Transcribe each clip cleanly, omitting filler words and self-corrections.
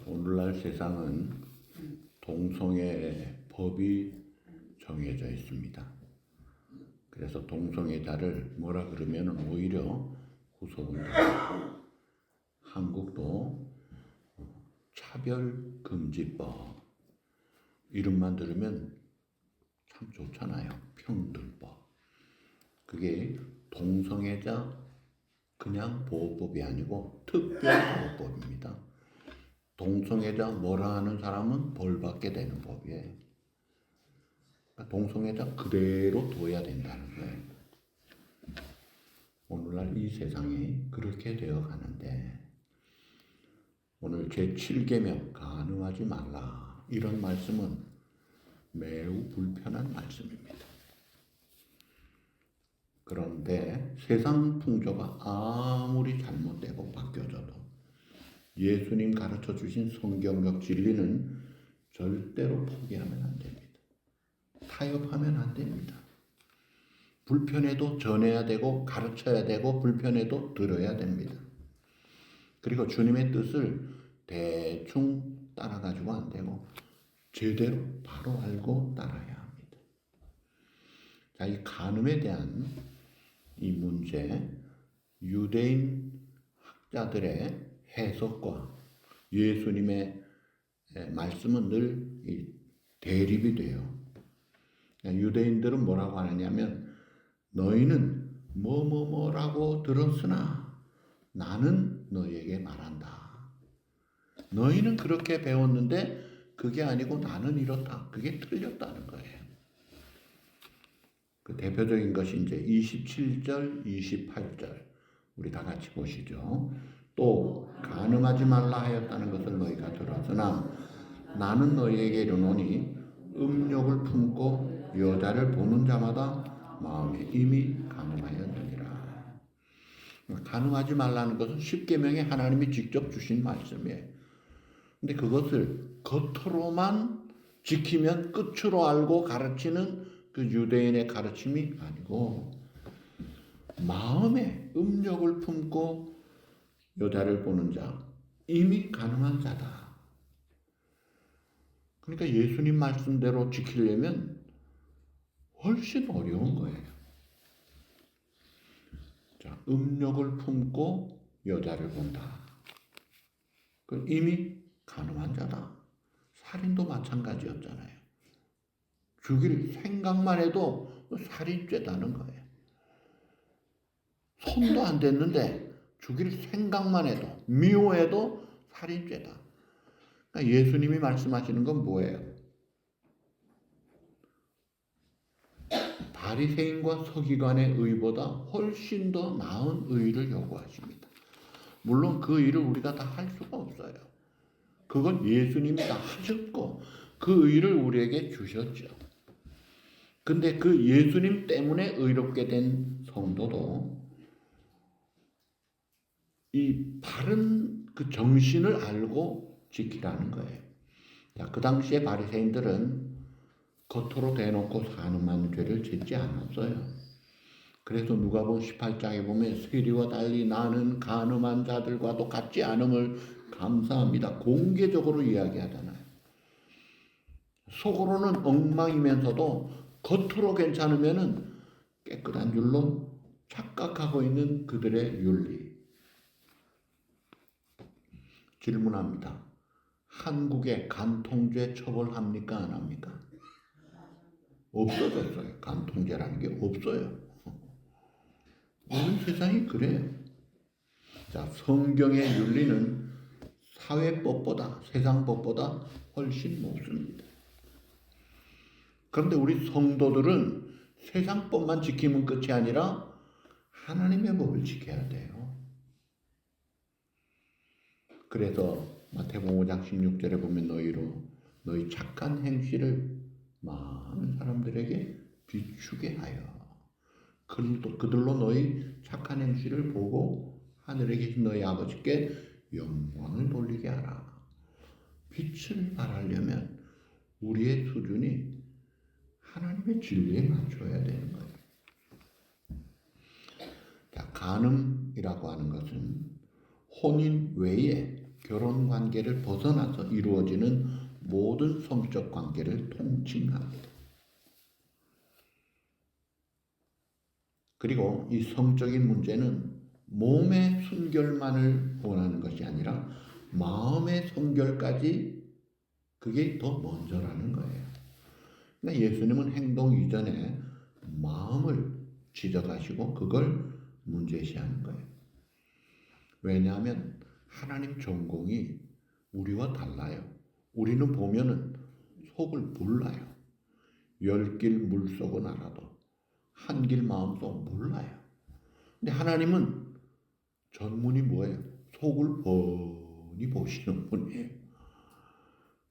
오늘날 세상은 동성애 법이 정해져 있습니다. 그래서 동성애자를 뭐라 그러면 오히려 후소문다. 한국도 차별금지법 이름만 들으면 참 좋잖아요. 평등법. 그게 동성애자 그냥 보호법이 아니고 특별보호법입니다. 동성애자 뭐라 하는 사람은 벌받게 되는 법이에요. 그러니까 동성애자 그대로 둬야 된다는 거예요. 오늘날 이 세상이 그렇게 되어 가는데 오늘 제7계명 간음하지 말라 이런 말씀은 매우 불편한 말씀입니다. 그런데 세상 풍조가 아무리 잘못되고 바뀌어져도 예수님 가르쳐 주신 성경적 진리는 절대로 포기하면 안 됩니다. 타협하면 안 됩니다. 불편해도 전해야 되고 가르쳐야 되고 불편해도 들어야 됩니다. 그리고 주님의 뜻을 대충 따라가지고 안 되고 제대로 바로 알고 따라야 합니다. 자, 이 간음에 대한 이 문제, 유대인 학자들의 해석과 예수님의 말씀은 늘 대립이 돼요. 유대인들은 뭐라고 하느냐면 너희는 뭐라고 들었으나 나는 너희에게 말한다. 너희는 그렇게 배웠는데 그게 아니고 나는 이렇다. 그게 틀렸다는 거예요. 그 대표적인 것이 이제 27절, 28절 우리 다 같이 보시죠. 또 간음하지 말라 하였다는 것을 너희가 들었으나 나는 너희에게 이르노니 음욕을 품고 여자를 보는 자마다 마음에 이미 간음하였느니라. 간음하지 말라는 것은 십계명에 하나님이 직접 주신 말씀이에요. 근데 그것을 겉으로만 지키면 끝으로 알고 가르치는 그 유대인의 가르침이 아니고 마음에 음욕을 품고 여자를 보는 자 이미 간음한 자다. 그러니까 예수님 말씀대로 지키려면 훨씬 어려운 거예요. 자, 음욕을 품고 여자를 본다. 그 이미 간음한 자다. 살인도 마찬가지였잖아요. 죽일 생각만 해도 살인죄다는 거예요. 손도 안 댔는데 죽일 생각만 해도 미워해도 살인죄다. 그러니까 예수님이 말씀하시는 건 뭐예요? 바리새인과 서기관의 의보다 훨씬 더 나은 의를 요구하십니다. 물론 그 일을 우리가 다 할 수가 없어요. 그건 예수님이 다 하셨고 그 의를 우리에게 주셨죠. 근데 그 예수님 때문에 의롭게 된 성도도 이 바른 그 정신을 알고 지키라는 거예요. 자, 그 당시에 바리새인들은 겉으로 대놓고 간음한 죄를 짓지 않았어요. 그래서 누가복음 18장에 보면 세리와 달리 나는 간음한 자들과도 같지 않음을 감사합니다. 공개적으로 이야기하잖아요. 속으로는 엉망이면서도 겉으로 괜찮으면은 깨끗한 줄로 착각하고 있는 그들의 윤리. 질문합니다. 한국에 간통죄 처벌합니까? 안 합니까? 없어졌어요. 간통죄라는 게 없어요. 오늘 세상이 그래요. 자, 성경의 윤리는 사회법보다 세상법보다 훨씬 높습니다. 그런데 우리 성도들은 세상법만 지키면 끝이 아니라 하나님의 법을 지켜야 돼요. 그래서 마태복음 5장 16절에 보면 너희 착한 행실을 많은 사람들에게 비추게 하여 그들로 너희 착한 행실을 보고 하늘에 계신 너희 아버지께 영광을 돌리게 하라. 빛을 발하려면 우리의 수준이 하나님의 진리에 맞춰야 되는 거예요. 자, 간음이라고 하는 것은 혼인 외에 결혼 관계를 벗어나서 이루어지는 모든 성적 관계를 통칭합니다. 그리고 이 성적인 문제는 몸의 순결만을 원하는 것이 아니라 마음의 순결까지 그게 더 먼저라는 거예요. 그러니까 예수님은 행동 이전에 마음을 지적하시고 그걸 문제시하는 거예요. 왜냐하면 하나님 전공이 우리와 달라요. 우리는 보면은 속을 몰라요. 10길 물속은 알아도 한 길 마음속 몰라요. 근데 하나님은 전문이 뭐예요? 속을 뻔히 보시는 분이에요.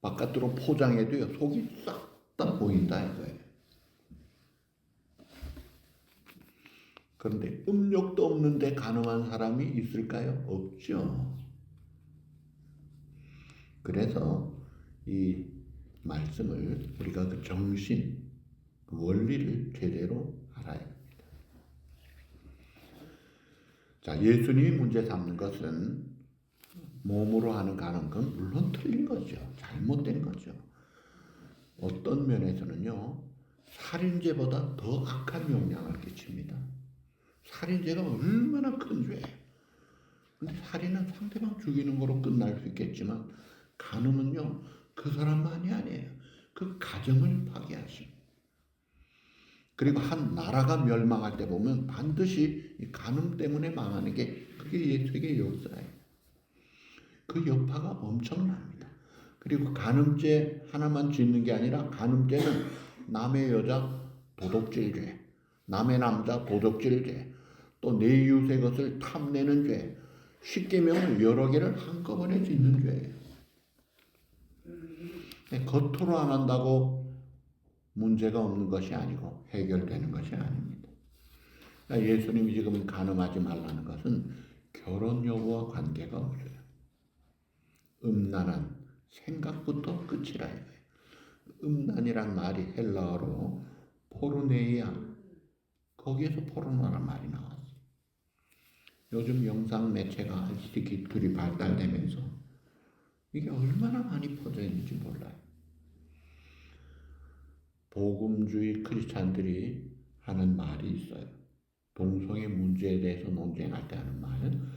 바깥으로 포장해도요, 속이 싹 다 보인다 이거예요. 그런데 음욕도 없는데 가늠한 사람이 있을까요? 없죠. 그래서 이 말씀을 우리가 그 정신, 그 원리를 제대로 알아야 합니다. 자, 예수님이 문제 삼는 것은 몸으로 하는 가는 건 물론 틀린 거죠. 잘못된 거죠. 어떤 면에서는요, 살인죄보다 더 악한 영향을 끼칩니다. 살인죄가 얼마나 큰 죄예요. 근데 살인은 상대방 죽이는 거로 끝날 수 있겠지만 간음은요, 그 사람만이 아니에요. 그 가정을 파괴하십니다. 그리고 한 나라가 멸망할 때 보면 반드시 이 간음 때문에 망하는 게 그게 세계 역사예요. 그 여파가 엄청납니다. 그리고 간음죄 하나만 짓는 게 아니라 간음죄는 남의 여자 도둑질죄, 남의 남자 도둑질죄, 또 내 이웃의 것을 탐내는 죄, 십계명을 여러 개를 한꺼번에 짓는 죄예요. 겉으로 안 한다고 문제가 없는 것이 아니고 해결되는 것이 아닙니다. 그러니까 예수님이 지금 간음하지 말라는 것은 결혼 여부와 관계가 없어요. 음란한 생각부터 끝이라 이거예요. 음란이란 말이 헬라어로 포르네이아, 거기에서 포르노란 말이 나왔어요. 요즘 영상 매체가 ICT들이 발달되면서 이게 얼마나 많이 퍼져 있는지 몰라요. 복음주의 크리스찬들이 하는 말이 있어요. 동성애 문제에 대해서 논쟁할 때 하는 말은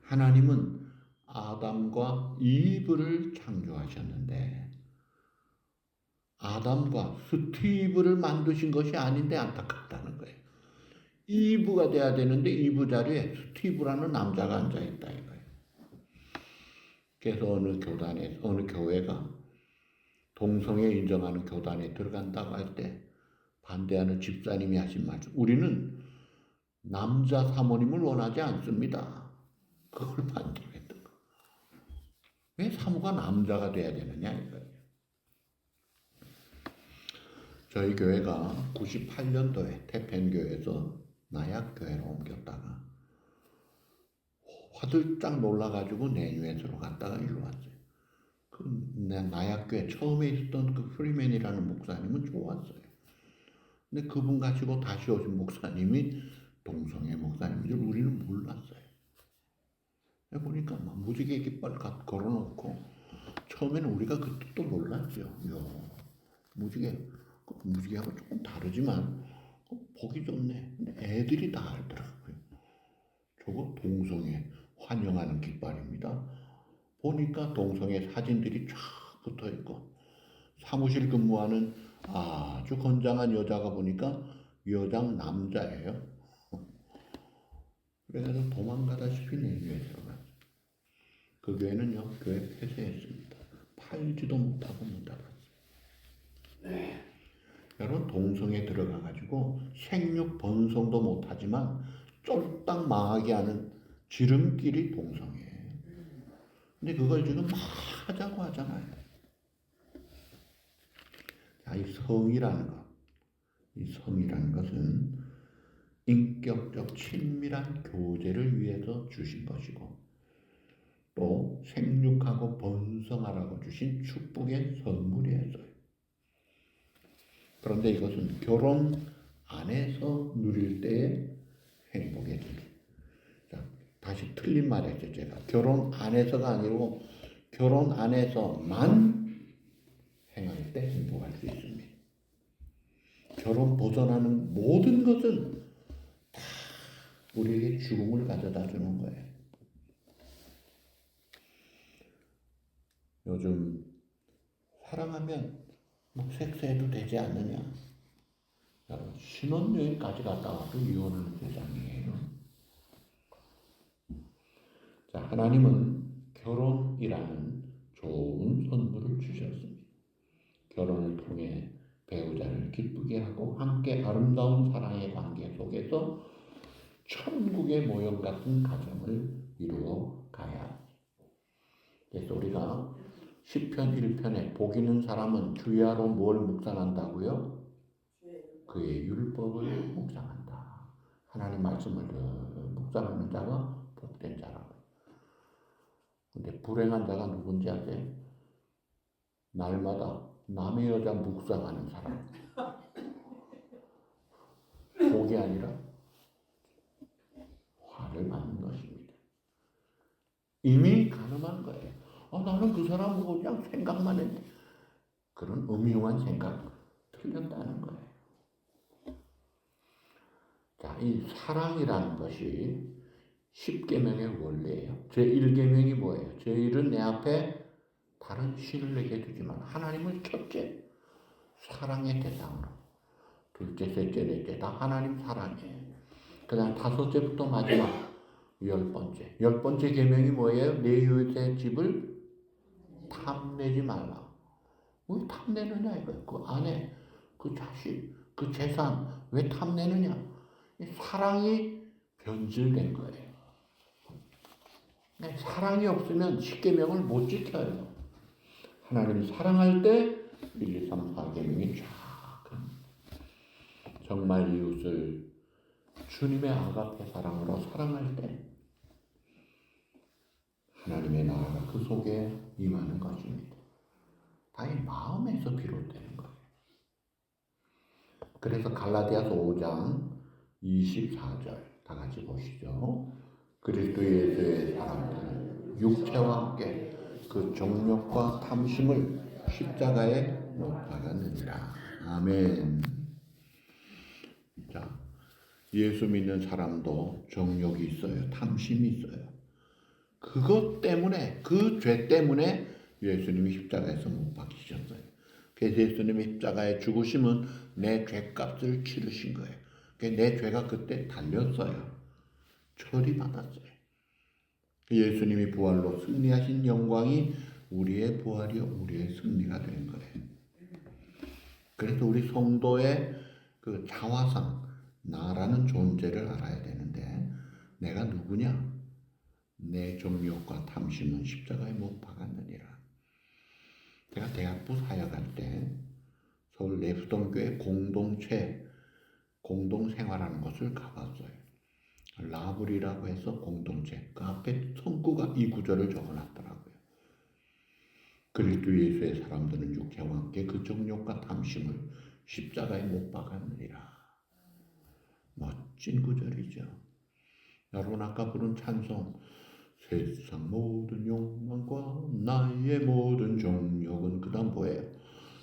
하나님은 아담과 이브를 창조하셨는데 아담과 스티브를 만드신 것이 아닌데 안타깝다는 거예요. 이브가 돼야 되는데 이브 자리에 스티브라는 남자가 앉아있다 이거예요. 그래서 어느 교회가 동성애 인정하는 교단에 들어간다고 할 때 반대하는 집사님이 하신 말씀, 우리는 남자 사모님을 원하지 않습니다. 그걸 반대했던 거. 왜 사모가 남자가 돼야 되느냐 이거예요. 저희 교회가 98년도에 태평교회에서 나약교회로 옮겼다가 화들짝 놀라가지고 내뉴에서로 갔다가 일로 왔어요. 그 나약교회 처음에 있었던 그 프리맨이라는 목사님은 좋았어요. 근데 그분 가지고 다시 오신 목사님이 동성애 목사님인 줄 우리는 몰랐어요. 보니까 막 무지개 깃발 걸어놓고 처음에는 우리가 그 뜻도 몰랐죠. 무지개하고 조금 다르지만 보기 좋네. 근데 애들이 다 알더라고요. 저거 동성애 환영하는 깃발입니다. 보니까 동성애 사진들이 쫙 붙어있고 사무실 근무하는 아주 건장한 여자가 보니까 여장 남자예요. 그래서 도망가다시피 내주에 들어갔어요. 그 교회는요, 교회 폐쇄했습니다. 팔지도 못하고 문 닫았어요. 네. 여러분 동성애 들어가가지고 생육 번성도 못하지만 쫄딱 망하게 하는 지름길이 동성애예요. 근데 그걸 지금 막 하자고 하잖아요. 자, 이 성이라는 것은 인격적 친밀한 교제를 위해서 주신 것이고 또 생육하고 번성하라고 주신 축복의 선물이었어요. 그런데 이것은 결혼 안에서 누릴 때의 행복의 길. 자, 다시 틀린 말 했죠. 제가 결혼 안에서가 아니고 결혼 안에서만 행할 때 행복할 수 있습니다. 결혼 벗어나는 모든 것은 다 우리에게 죽음을 가져다 주는 거예요. 요즘 사랑하면 뭐 섹스해도 되지 않느냐? 신혼여행까지 갔다 와도 이혼하는 세상이에요. 자, 하나님은 결혼이라는 좋은 선물을 주셨습니다. 결혼을 통해 배우자를 기쁘게 하고 함께 아름다운 사랑의 관계 속에서 천국의 모형 같은 가정을 이루어 가야. 그래서 우리가 시편 1편에 복 있는 사람은 주야로 뭘 묵상한다고요? 그의 율법을 묵상한다. 하나님 말씀을 묵상하는 자가 복된 자라고. 근데 불행한 자가 누군지 아세요? 날마다 남의 여자 묵상하는 사람. 복이 아니라 화를 받는 것입니다. 이미 가늠한 거예요. 나는 그 사람 보고 그냥 생각만 했는데 그런 음흉한 생각 틀렸다는 거예요. 자, 이 사랑이라는 것이 10계명의 원리예요. 제1계명이 뭐예요? 제1은 내 앞에 다른 신을 내게 두지만 하나님을 첫째 사랑의 대상으로, 둘째, 셋째, 넷째 다 하나님 사랑이에요. 그 다음 다섯째부터 마지막 10번째. 10번째 계명이 뭐예요? 내 이웃의 집을 탐내지 말라. 왜 탐내느냐 이거예요. 그 아내, 그 자식, 그 재산 왜 탐내느냐? 사랑이 변질된 거예요. 사랑이 없으면 10계명을 못 지켜요. 하나님 사랑할 때 1, 2, 3, 4계명이 쫙 정말 이웃을 주님의 아가페 사랑으로 사랑할 때 하나님의 나라가 그 속에 임하는 것입니다. 다 이 마음에서 비롯되는 거예요. 그래서 갈라디아서 5장 24절 다 같이 보시죠. 그리스도 예수의 사랑은 육체와 함께 그 정욕과 탐심을 십자가에 못 박았느니라. 아멘. 자, 예수 믿는 사람도 정욕이 있어요. 탐심이 있어요. 그것 때문에, 그 죄 때문에 예수님이 십자가에서 못 박히셨어요. 그래서 예수님이 십자가에 죽으심은 내 죄값을 치르신 거예요. 내 죄가 그때 달렸어요. 처리받았어요. 예수님이 부활로 승리하신 영광이 우리의 부활이요, 우리의 승리가 된 거예요. 그래서 우리 성도의 그 자화상, 나라는 존재를 알아야 되는데, 내가 누구냐? 내 정욕과 탐심은 십자가에 못 박았느니라. 제가 대학부 사역할 때 서울 랩스톤교회 공동체, 공동생활하는 것을 가봤어요. 라블이라고 해서 공동체, 그 앞에 성구가 이 구절을 적어놨더라고요. 그리스도 예수의 사람들은 육체와 함께 그 정욕과 탐심을 십자가에 못 박았느니라. 멋진 구절이죠. 여러분 아까 부른 찬송, 세상 모든 욕망과 나의 모든 정욕은 그 다음 뭐예요?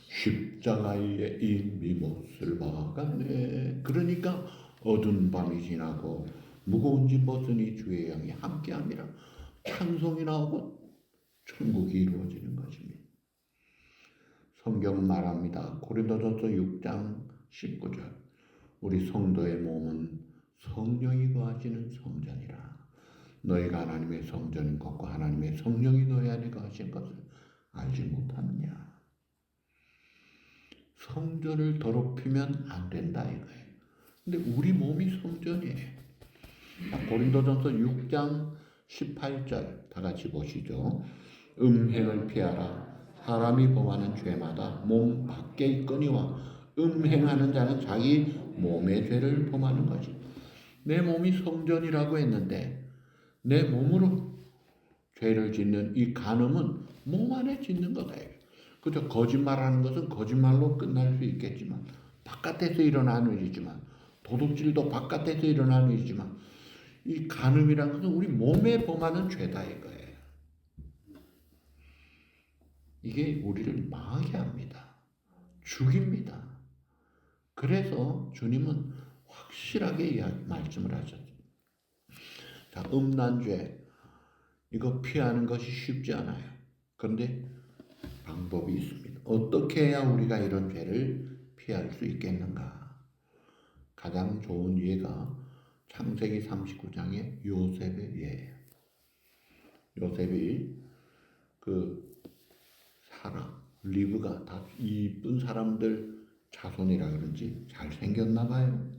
십자가에 이미 못을 박았네. 그러니까 어두운 밤이 지나고 무거운 짐 벗으니 주의 영이 함께함이라. 찬송이 나오고 천국이 이루어지는 것입니다. 성경은 말합니다. 고린도전서 6장 19절. 우리 성도의 몸은 성령이 거하시는 성전이라. 너희가 하나님의 성전인 것과 하나님의 성령이 너희 안에 거하신 것을 알지 못하느냐. 성전을 더럽히면 안 된다 이거예요. 근데 우리 몸이 성전이에요. 고린도전서 6장 18절 다 같이 보시죠. 음행을 피하라. 사람이 범하는 죄마다 몸 밖에 있거니와 음행하는 자는 자기 몸의 죄를 범하는 것이. 내 몸이 성전이라고 했는데 내 몸으로 죄를 짓는 이 간음은 몸 안에 짓는 거다. 그죠? 거짓말하는 것은 거짓말로 끝날 수 있겠지만 바깥에서 일어나는 일이지만 도둑질도 바깥에서 일어나는 일이지만 이 간음이란 것은 우리 몸에 범하는 죄다 이거예요. 이게 우리를 망하게 합니다. 죽입니다. 그래서 주님은 확실하게 말씀을 하셨어요. 자, 음란죄 이거 피하는 것이 쉽지 않아요. 그런데 방법이 있습니다. 어떻게 해야 우리가 이런 죄를 피할 수 있겠는가? 가장 좋은 예가 창세기 39장의 요셉의 예예요. 요셉이 그 사라, 리브가 다 이쁜 사람들 자손이라 그런지 잘생겼나 봐요.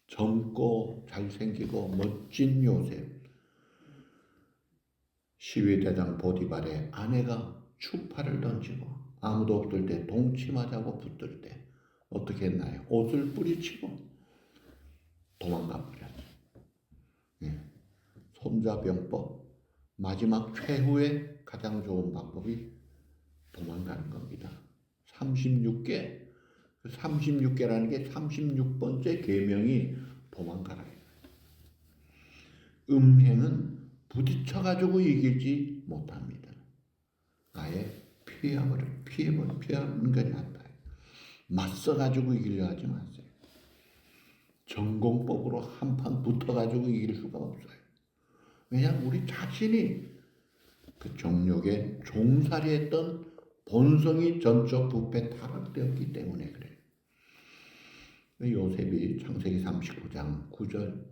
젊고 잘생기고 멋진 요셉. 시위대장 보디발의 아내가 추파를 던지고 아무도 없을 때 동침하자고 붙들 때 어떻게 했나요? 옷을 뿌리치고 도망가 버렸어요. 예. 손자병법. 마지막 최후의 가장 좋은 방법이 도망가는 겁니다. 36개. 36개라는 게 36번째 계명이 도망가라. 음행은 부딪혀가지고 이기지 못합니다. 아예 피하는 것이 낫다. 맞서가지고 이기려 하지 마세요. 전공법으로 한판 붙어가지고 이길 수가 없어요. 왜냐하면 우리 자신이 그 정욕에 종살이했던 본성이 전적 부패 타락되었기 때문에 그래요. 요셉이 창세기 39장 9절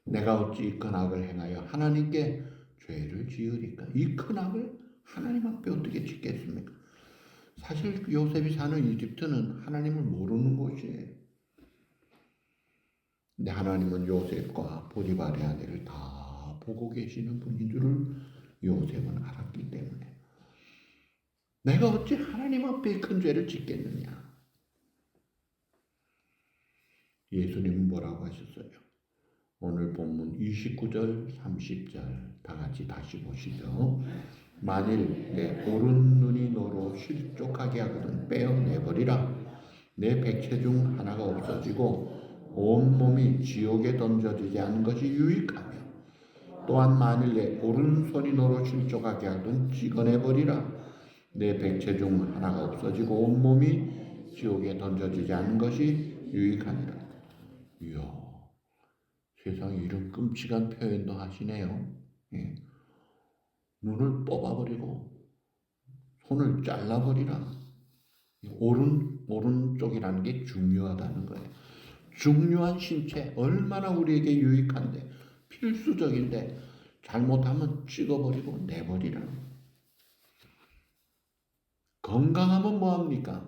내가 어찌 이 큰 악을 행하여 하나님께 죄를 지으리까? 이 큰 악을 하나님 앞에 어떻게 짓겠습니까? 사실 요셉이 사는 이집트는 하나님을 모르는 곳이에요. 근데 하나님은 요셉과 보디발의 아내를 다 보고 계시는 분인 줄을 요셉은 알았기 때문에 내가 어찌 하나님 앞에 큰 죄를 짓겠느냐? 예수님은 뭐라고 하셨어요? 오늘 본문 29절, 30절 다 같이 다시 보시죠. 만일 내 오른 눈이 너로 실족하게 하거든 빼어내버리라. 내 백체 중 하나가 없어지고 온 몸이 지옥에 던져지지 않은 것이 유익하며 또한 만일 내 오른손이 너로 실족하게 하거든 찍어내버리라. 내 백체 중 하나가 없어지고 온 몸이 지옥에 던져지지 않은 것이 유익하니라. 이야. 세상에 이런 끔찍한 표현도 하시네요. 예. 눈을 뽑아버리고 손을 잘라버리라. 오른쪽이라는 게 중요하다는 거예요. 중요한 신체 얼마나 우리에게 유익한데 필수적인데 잘못하면 찍어버리고 내버리라. 건강하면 뭐합니까?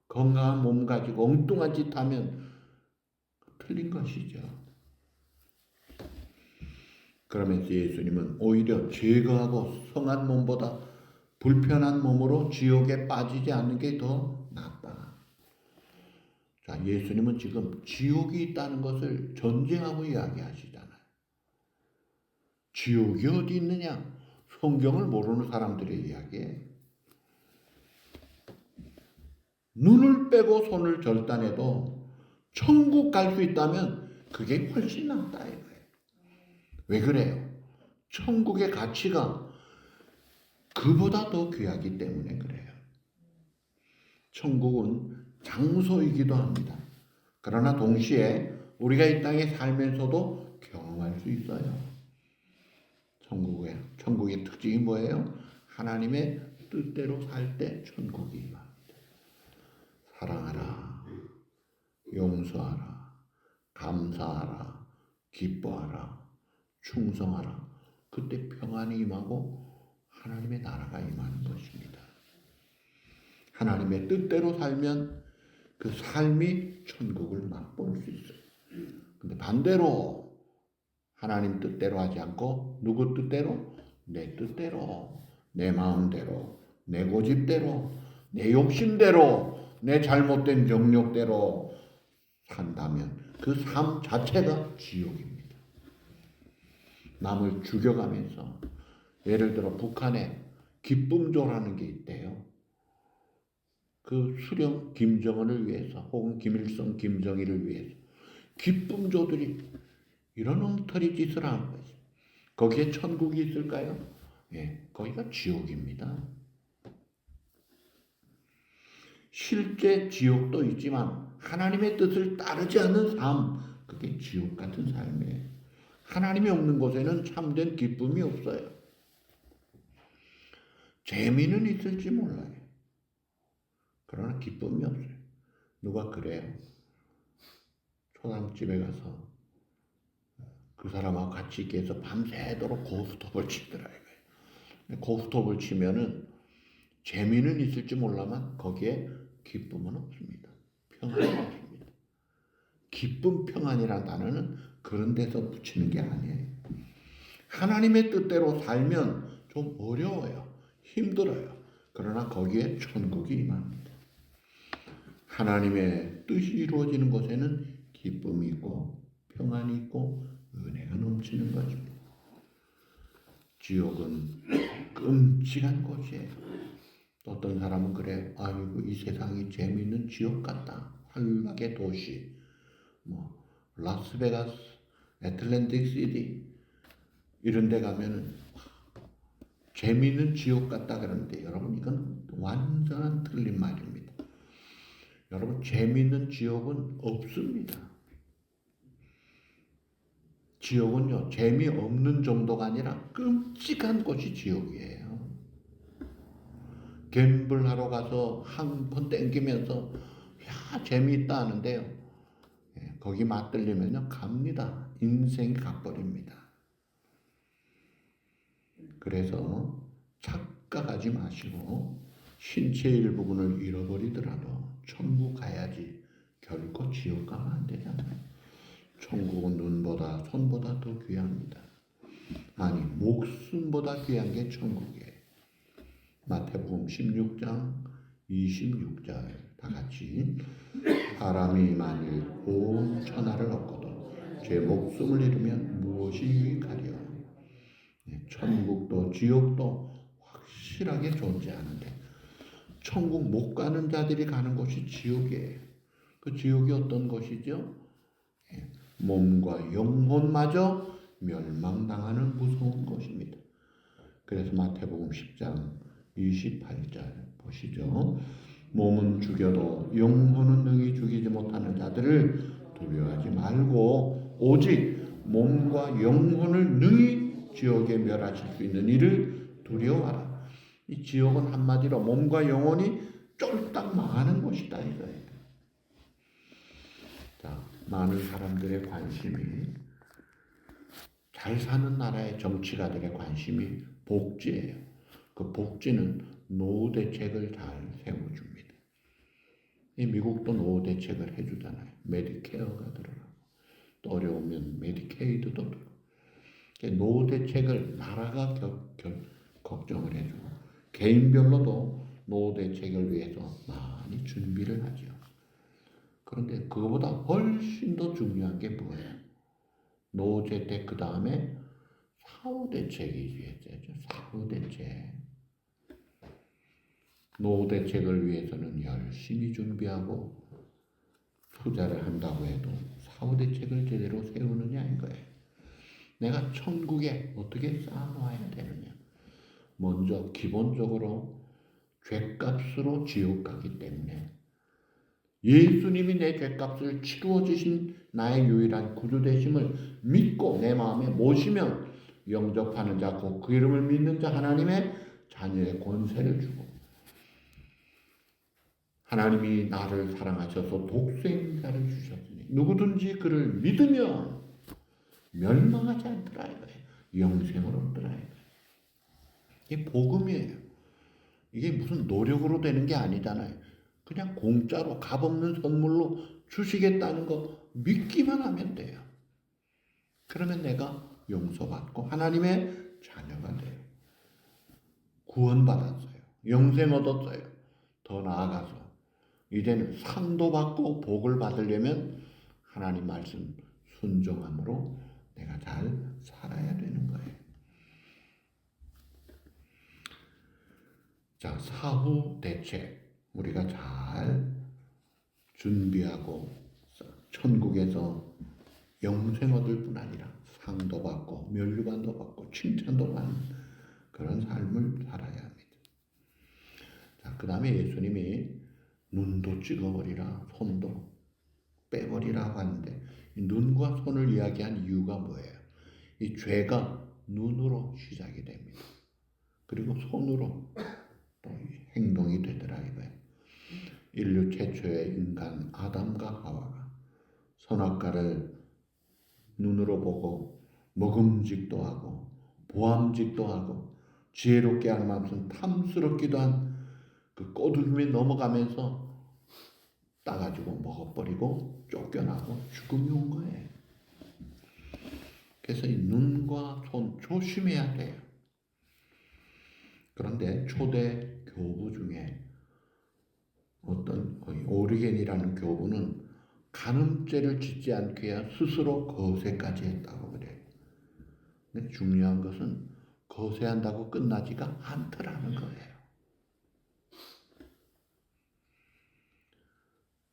건강한 몸 가지고 엉뚱한 짓 하면 틀린 것이죠. 그러면서 예수님은 오히려 제거하고 성한 몸보다 불편한 몸으로 지옥에 빠지지 않는 게 더 낫다. 자, 예수님은 지금 지옥이 있다는 것을 전쟁하고 이야기하시잖아요. 지옥이 어디 있느냐? 성경을 모르는 사람들의 이야기예요. 눈을 빼고 손을 절단해도 천국 갈 수 있다면 그게 훨씬 낫다 이거예요. 왜 그래요? 천국의 가치가 그보다 더 귀하기 때문에 그래요. 천국은 장소이기도 합니다. 그러나 동시에 우리가 이 땅에 살면서도 경험할 수 있어요. 천국의 특징이 뭐예요? 하나님의 뜻대로 살 때 천국이 임합니다. 사랑하라, 용서하라, 감사하라, 기뻐하라, 충성하라. 그때 평안이 임하고 하나님의 나라가 임하는 것입니다. 하나님의 뜻대로 살면 그 삶이 천국을 맛볼 수 있어요. 근데 반대로 하나님 뜻대로 하지 않고 누구 뜻대로? 내 뜻대로, 내 마음대로, 내 고집대로, 내 욕심대로, 내 잘못된 정욕대로 산다면 그 삶 자체가 지옥입니다. 남을 죽여가면서 예를 들어 북한에 기쁨조라는 게 있대요. 그 수령 김정은을 위해서 혹은 김일성, 김정일을 위해서 기쁨조들이 이런 엉터리 짓을 하는 거지. 거기에 천국이 있을까요? 예, 거기가 지옥입니다. 실제 지옥도 있지만 하나님의 뜻을 따르지 않는 삶, 그게 지옥 같은 삶이에요. 하나님이 없는 곳에는 참된 기쁨이 없어요. 재미는 있을지 몰라요. 그러나 기쁨이 없어요. 누가 그래요? 초상집에 가서 그 사람하고 같이 있게 해서 밤새도록 고스톱을 치더라 이거예요. 고스톱을 치면은 재미는 있을지 몰라만 거기에 기쁨은 없습니다. 평안은 없습니다. 기쁨, 평안이라는 단어는 그런 데서 붙이는 게 아니에요. 하나님의 뜻대로 살면 좀 어려워요. 힘들어요. 그러나 거기에 천국이 임합니다. 하나님의 뜻이 이루어지는 곳에는 기쁨이 있고 평안이 있고 은혜가 넘치는 것입니다. 지옥은 끔찍한 곳이에요. 어떤 사람은 그래, 아이고 이 세상이 재미있는 지옥 같다. 환락의 도시, 뭐 라스베가스, 애틀랜틱 시티 이런 데 가면은 재미있는 지옥 같다 그러는데 여러분 이건 완전한 틀린 말입니다. 여러분 재미있는 지옥은 없습니다. 지옥은요 재미없는 정도가 아니라 끔찍한 곳이 지옥이에요. 갬블하러 가서 한 번 땡기면서 야 재미있다 하는데요. 거기 맛들리면요 갑니다. 인생이 가버립니다. 그래서 착각하지 마시고 신체 일부분을 잃어버리더라도 천국 가야지 결코 지옥 가면 안 되잖아요. 천국은 눈보다 손보다 더 귀합니다. 아니 목숨보다 귀한 게 천국이에요. 마태복음 16장 26절 다 같이 사람이 만일 온 천하를 얻고도 제 목숨을 잃으면 무엇이 유익하리요. 천국도 지옥도 확실하게 존재하는데 천국 못 가는 자들이 가는 곳이 지옥이에요. 그 지옥이 어떤 곳이죠? 몸과 영혼마저 멸망당하는 무서운 곳입니다. 그래서 마태복음 10장 28절 보시죠. 몸은 죽여도 영혼은 능히 죽이지 못하는 자들을 두려워하지 말고 오직 몸과 영혼을 능히 지옥에 멸하실 수 있는 이를 두려워하라. 이 지옥은 한마디로 몸과 영혼이 쫄딱 망하는 곳이다 이거예요. 자, 많은 사람들의 관심이 잘 사는 나라의 정치가들의 관심이 복지예요. 그 복지는 노후 대책을 잘 세워줍니다. 이 미국도 노후 대책을 해주잖아요. 메디케어가 들어가고 또 어려우면 메디케이드도 들어가고 노후 대책을 나라가 걱정을 해주고 개인별로도 노후 대책을 위해서 많이 준비를 하죠. 그런데 그거보다 훨씬 더 중요한 게 뭐예요? 노후 대책 그 다음에 사후 대책이 있어야죠. 사후 대책. 노후 대책을 위해서는 열심히 준비하고 투자를 한다고 해도 사후 대책을 제대로 세우느냐 이거예요. 내가 천국에 어떻게 쌓아놓아야 되느냐. 먼저 기본적으로 죗값으로 지옥 가기 때문에 예수님이 내 죗값을 치루어 주신 나의 유일한 구주 되심을 믿고 내 마음에 모시면 영접하는 자, 곧 그 이름을 믿는 자 하나님의 자녀의 권세를 주고 하나님이 나를 사랑하셔서 독생자를 주셨으니 누구든지 그를 믿으면 멸망하지 않더라 이거예요. 영생을 얻더라 이거예요. 이게 복음이에요. 이게 무슨 노력으로 되는 게 아니잖아요. 그냥 공짜로 값없는 선물로 주시겠다는 거 믿기만 하면 돼요. 그러면 내가 용서받고 하나님의 자녀가 돼요. 구원받았어요. 영생 얻었어요. 더 나아가서 이제는 상도 받고 복을 받으려면 하나님 말씀 순종함으로 내가 잘 살아야 되는 거예요. 자, 사후 대책 우리가 잘 준비하고 천국에서 영생 얻을 뿐 아니라 상도 받고 면류관도 받고 칭찬도 받는 그런 삶을 살아야 합니다. 자, 그 다음에 예수님이 눈도 찍어버리라 손도 빼버리라고 하는데 이 눈과 손을 이야기한 이유가 뭐예요? 이 죄가 눈으로 시작이 됩니다. 그리고 손으로 또 행동이 되더라 이거예요. 인류 최초의 인간 아담과 하와가 선악과를 눈으로 보고 먹음직도 하고 보암직도 하고 지혜롭게 할 만큼 탐스럽기도 한 그 꼬드김에 넘어가면서 따가지고 먹어버리고 쫓겨나고 죽음이 온 거예요. 그래서 이 눈과 손 조심해야 돼요. 그런데 초대 교부 중에 어떤 오리겐이라는 교부는 간음죄를 짓지 않게 해야 스스로 거세까지 했다고 그래요. 근데 중요한 것은 거세한다고 끝나지가 않더라는 거예요.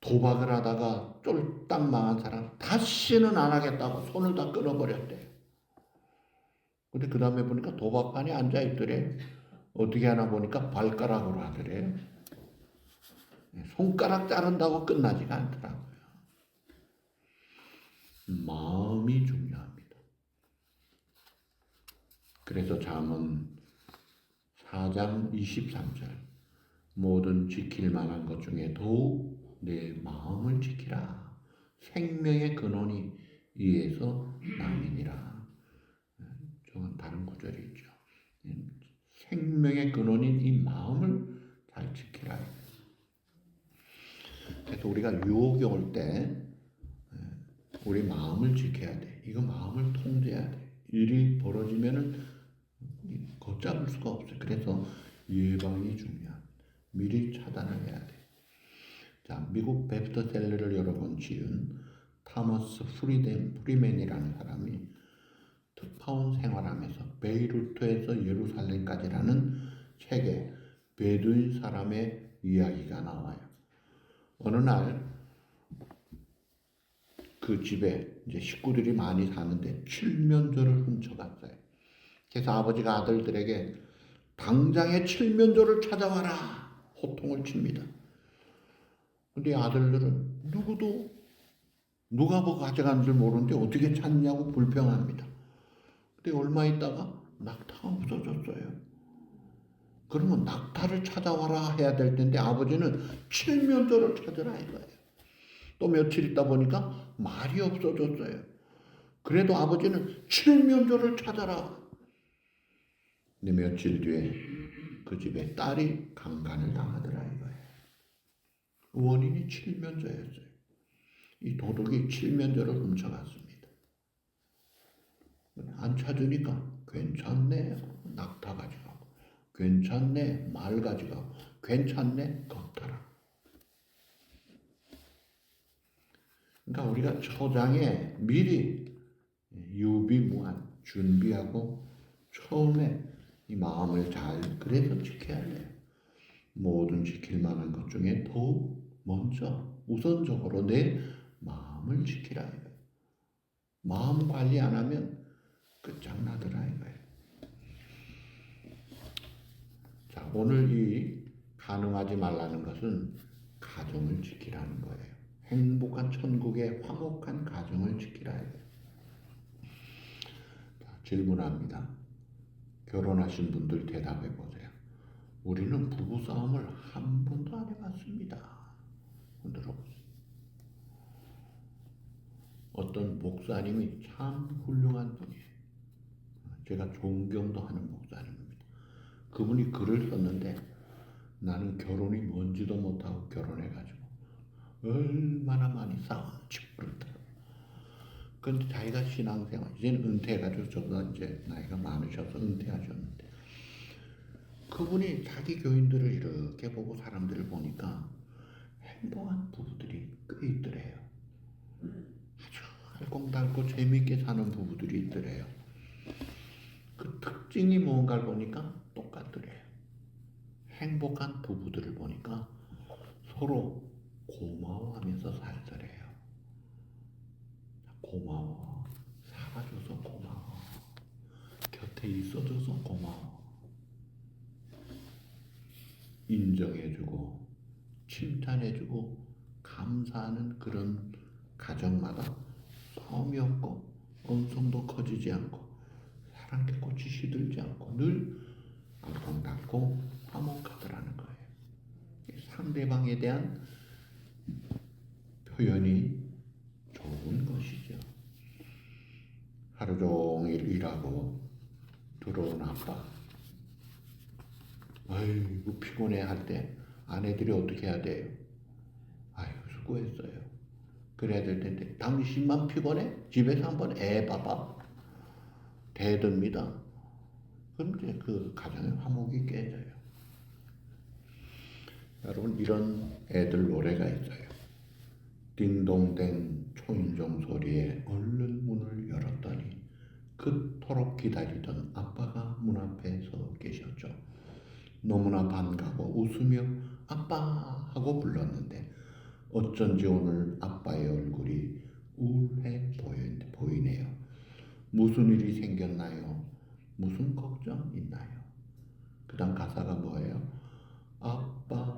도박을 하다가 쫄딱 망한 사람 다시는 안 하겠다고 손을 다 끊어버렸대요. 근데 그 다음에 보니까 도박판에 앉아있더래요. 어떻게 하나 보니까 발가락으로 하더래요. 손가락 자른다고 끝나지가 않더라고요. 마음이 중요합니다. 그래서 잠언 4장 23절 모든 지킬 만한 것 중에 더욱 내 마음을 지키라. 생명의 근원이 이에서 남이니라. 저건 다른 구절이 있죠. 생명의 근원인 이 마음을 잘 지키라. 그래서 우리가 유혹이 올 때 우리 마음을 지켜야 돼. 이거 마음을 통제해야 돼. 일이 벌어지면은 걷잡을 수가 없어요. 그래서 예방이 중요합니다. 미리 차단을 해야 돼. 자, 미국 베스트셀러를 여러 번 지은 타머스 프리맨이라는 사람이 특파원 생활하면서 베이루트에서 예루살렘까지라는 책에 베두인 사람의 이야기가 나와요. 어느 날 그 집에 이제 식구들이 많이 사는데 칠면조를 훔쳐갔어요. 그래서 아버지가 아들들에게 당장에 칠면조를 찾아와라 호통을 칩니다. 근데 아들들은 누가 뭐 가져간 줄 모르는데 어떻게 찾냐고 불평합니다. 근데 얼마 있다가 낙타가 없어졌어요. 그러면 낙타를 찾아와라 해야 될 텐데 아버지는 칠면조를 찾으라 이거예요. 또 며칠 있다 보니까 말이 없어졌어요. 그래도 아버지는 칠면조를 찾아라. 근데 며칠 뒤에 그 집에 딸이 강간을 당하더라 이거예요. 원인이 칠면조였어요. 이 도둑이 칠면조를 훔쳐갔습니다. 안 찾으니까 괜찮네 낙타 가져가고 괜찮네 말 가져가고 괜찮네 겁타라. 그러니까 우리가 초장에 미리 유비무한 준비하고 처음에 이 마음을 잘 그래서 지켜야 돼요. 모든 지킬 만한 것 중에 더욱 먼저 우선적으로 내 마음을 지키라 이거예요. 마음 관리 안 하면 끝장나더라 이거예요. 자, 오늘 이 가늠하지 말라는 것은 가정을 지키라는 거예요. 행복한 천국의 화목한 가정을 지키라 이거예요. 자, 질문합니다. 결혼하신 분들 대답해 보세요. 우리는 부부싸움을 한 번도 안 해봤습니다. 들어보세요. 어떤 목사님이 참 훌륭한 분이에요. 제가 존경도 하는 목사님입니다. 그분이 글을 썼는데 나는 결혼이 뭔지도 못하고 결혼해가지고 얼마나 많이 싸웠는지 모르더라고요. 근데 자기가 신앙생활, 이제는 은퇴해가지고 저보다 이제 나이가 많으셔서 은퇴하셨는데 그분이 자기 교인들을 이렇게 보고 사람들을 보니까 행복한 부부들이 꽤 있더래요. 아주 알콩달콩 재미있게 사는 부부들이 있더래요. 그 특징이 뭔가를 보니까 똑같더래요. 행복한 부부들을 보니까 서로 고마워하면서 살더래요. 고마워. 살아줘서 고마워. 곁에 있어줘서 고마워. 인정해주고 칭찬해주고 감사하는 그런 가정마다 싸움이 없고 언성도 커지지 않고 사랑의 꽃이 시들지 않고 늘 알콩달콩 화목하더라는 거예요. 상대방에 대한 표현이 좋은 것이죠. 하루 종일 일하고 들어온 아빠, 아이고 피곤해 할 때 아내들이 어떻게 해야 돼요? 아이고 수고했어요. 그래야 될 텐데 당신만 피곤해? 집에서 한번 애 봐봐. 대듭니다. 그럼 이제 그 가정의 화목이 깨져요. 여러분 이런 애들 노래가 있어요. 딩동댕 초인종 소리에 얼른 문을 열었더니 그토록 기다리던 아빠가 문 앞에 서 계셨죠. 너무나 반가워 웃으며 아빠 하고 불렀는데 어쩐지 오늘 아빠의 얼굴이 우울해 보이네요. 무슨 일이 생겼나요? 무슨 걱정 있나요? 그 다음 가사가 뭐예요? 아빠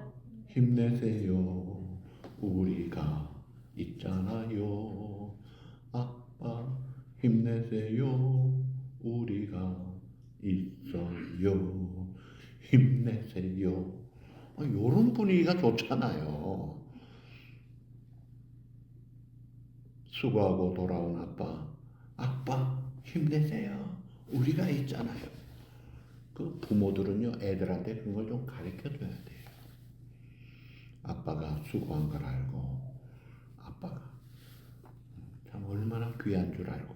힘내세요. 우리가 있잖아요. 아빠 힘내세요. 우리가 있어요. 힘내세요. 이런 분위기가 좋잖아요. 수고하고 돌아온 아빠, 아빠 힘내세요. 우리가 있잖아요. 그 부모들은요 애들한테 그런 걸 좀 가르쳐 줘야 돼요. 아빠가 수고한 걸 알고 아빠가 참 얼마나 귀한 줄 알고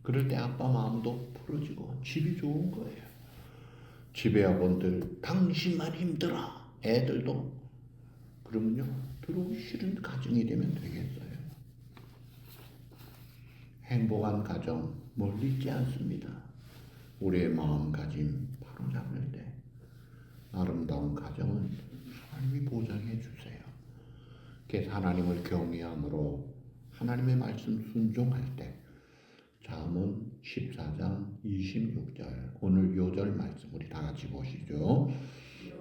그럴 때 아빠 마음도 풀어지고 집이 좋은 거예요. 집에 아버들 당신만 힘들어 애들도 그러면요 들어오기 싫은 가정이 되면 되겠어요. 행복한 가정 멀리 있지 않습니다. 우리의 마음가짐 바로 잡을 때 아름다운 가정은 하나님이 보장해 주세요. 그래서 하나님을 경외함으로 하나님의 말씀 순종할 때 잠언 14장 26절 오늘 요절 말씀 우리 다 같이 보시죠.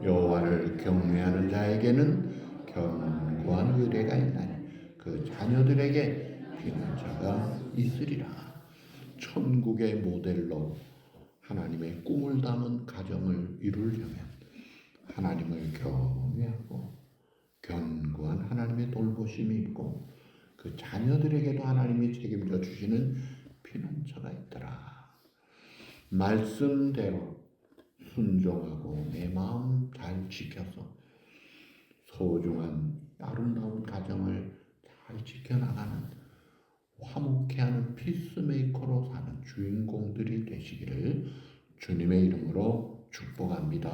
여호와를 경외하는 자에게는 견고한 의뢰가 있나니 그 자녀들에게 피난처가 있으리라. 천국의 모델로 하나님의 꿈을 담은 가정을 이루려면 하나님을 경외하고 견고한 하나님의 돌보심이 있고 그 자녀들에게도 하나님이 책임져 주시는 피난처가 있더라. 말씀대로 순종하고 내 마음 잘 지켜서 소중한 아름다운 가정을 잘 지켜나가는 화목해 하는 피스메이커로 사는 주인공들이 되시기를 주님의 이름으로 축복합니다.